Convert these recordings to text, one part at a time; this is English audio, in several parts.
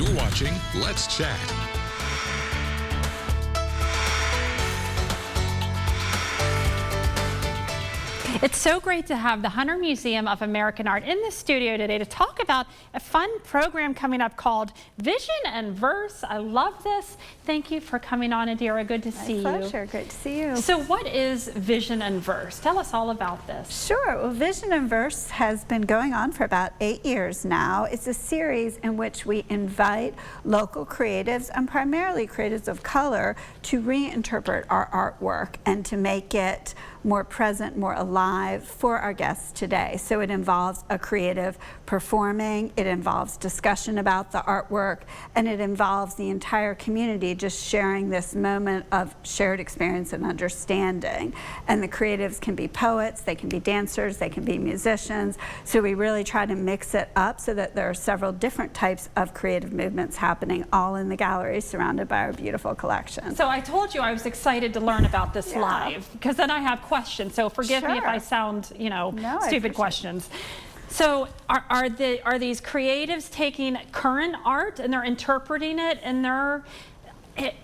You're watching Let's Chat. It's so great to have the Hunter Museum of American Art in the studio today to talk about a fun program coming up called Vision and Verse. I love this. Thank you for coming on, Adira. Good to see you. My pleasure. Great to see you. So what is Vision and Verse? Tell us all about this. Sure. Well, Vision and Verse has been going on for about 8 years now. It's a series in which we invite local creatives and primarily creatives of color to reinterpret our artwork and to make it more present, more alive for our guests today. So it involves a creative performing, it involves discussion about the artwork, and it involves the entire community just sharing this moment of shared experience and understanding. And the creatives can be poets, they can be dancers, they can be musicians. So we really try to mix it up so that there are several different types of creative movements happening all in the gallery surrounded by our beautiful collection. So I told you I was excited to learn about this live, because then I have questions. So forgive me if I sound, stupid questions. So are these creatives taking current art and they're interpreting it, and they're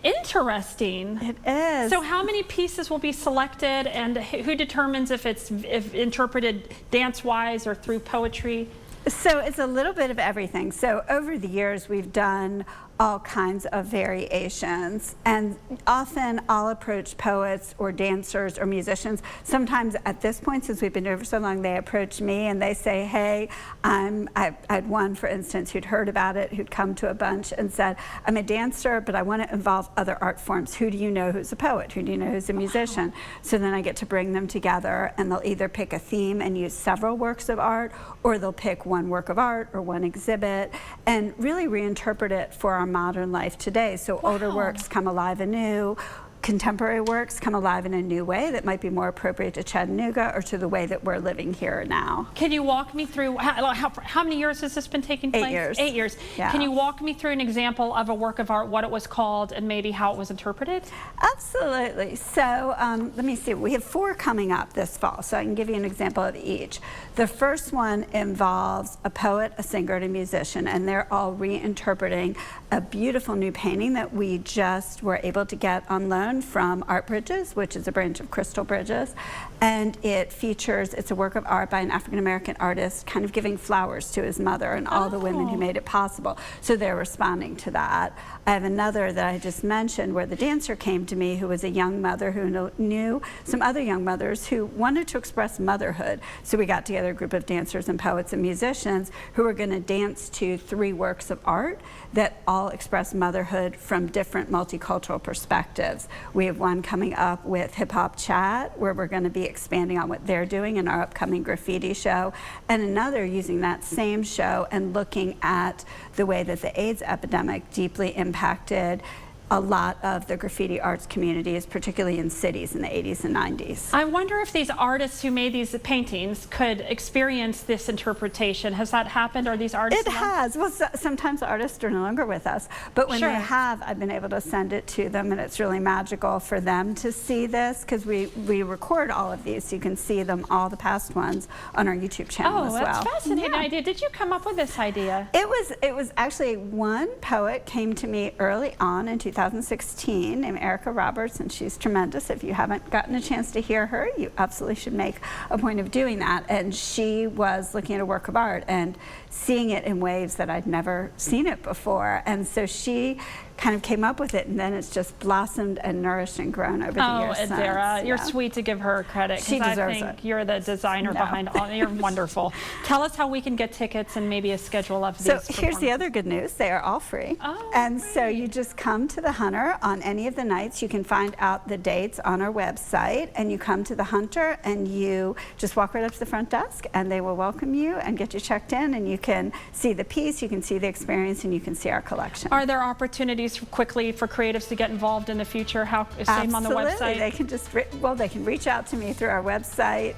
interesting? It is. So how many pieces will be selected, and who determines if it's interpreted dance-wise or through poetry? So it's a little bit of everything. So over the years we've done all kinds of variations, and often I'll approach poets or dancers or musicians. Sometimes at this point, since we've been doing it for so long, they approach me and they say, hey, I had one, for instance, who'd heard about it, who'd come to a bunch and said, I'm a dancer, but I want to involve other art forms. Who do you know who's a poet? Who do you know who's a musician? So then I get to bring them together, and they'll either pick a theme and use several works of art, or they'll pick one work of art or one exhibit and really reinterpret it for our modern life today. So older works come alive anew, contemporary works come alive in a new way that might be more appropriate to Chattanooga or to the way that we're living here now. Can you walk me through, how many years has this been taking place? 8 years. 8 years. Yeah. Can you walk me through an example of a work of art, what it was called, and maybe how it was interpreted? Absolutely. So let me see, we have 4 coming up this fall, so I can give you an example of each. The first one involves a poet, a singer, and a musician, and they're all reinterpreting a beautiful new painting that we just were able to get on loan from Art Bridges, which is a branch of Crystal Bridges, and it's a work of art by an African-American artist kind of giving flowers to his mother and all the women who made it possible. So they're responding to that. I have another that I just mentioned where the dancer came to me who was a young mother who knew some other young mothers who wanted to express motherhood. So we got together a group of dancers and poets and musicians who were going to dance to 3 works of art that all express motherhood from different multicultural perspectives. We have one coming up with Hip Hop Chat, where we're going to be expanding on what they're doing in our upcoming graffiti show, and another using that same show and looking at the way that the AIDS epidemic deeply impacted a lot of the graffiti arts communities, particularly in cities in the 80s and 90s. I wonder if these artists who made these paintings could experience this interpretation. Has that happened? Are these artists? It has. Well, sometimes the artists are no longer with us, but when they have, I've been able to send it to them, and it's really magical for them to see this, because we record all of these, so you can see them, all the past ones, on our YouTube channel as well. Oh, that's fascinating idea. Did you come up with this idea? It was actually one poet came to me early on in 2016 named Erica Roberts, and she's tremendous. If you haven't gotten a chance to hear her, you absolutely should make a point of doing that. And she was looking at a work of art and seeing it in waves that I'd never seen it before. And so she kind of came up with it, and then it's just blossomed and nourished and grown over the years. Oh, Adira, you're sweet to give her credit. She deserves I think it. You're the designer behind all. You're wonderful. Tell us how we can get tickets and maybe a schedule of these. So here's the other good news. They are all free. And so you just come to the Hunter on any of the nights. You can find out the dates on our website, and you come to the Hunter and you just walk right up to the front desk, and they will welcome you and get you checked in, and you can see the piece, you can see the experience, and you can see our collection. Are there opportunities quickly for creatives to get involved in the future? How same on the website? They can just they can reach out to me through our website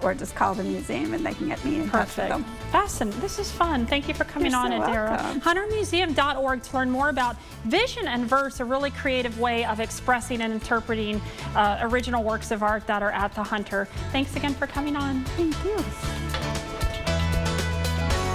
or just call the museum, and they can get me in touch with them. Fascinating. This is fun. Thank you for coming on, Adira. HunterMuseum.org to learn more about Vision and Verse, a really creative way of expressing and interpreting original works of art that are at the Hunter. Thanks again for coming on. Thank you.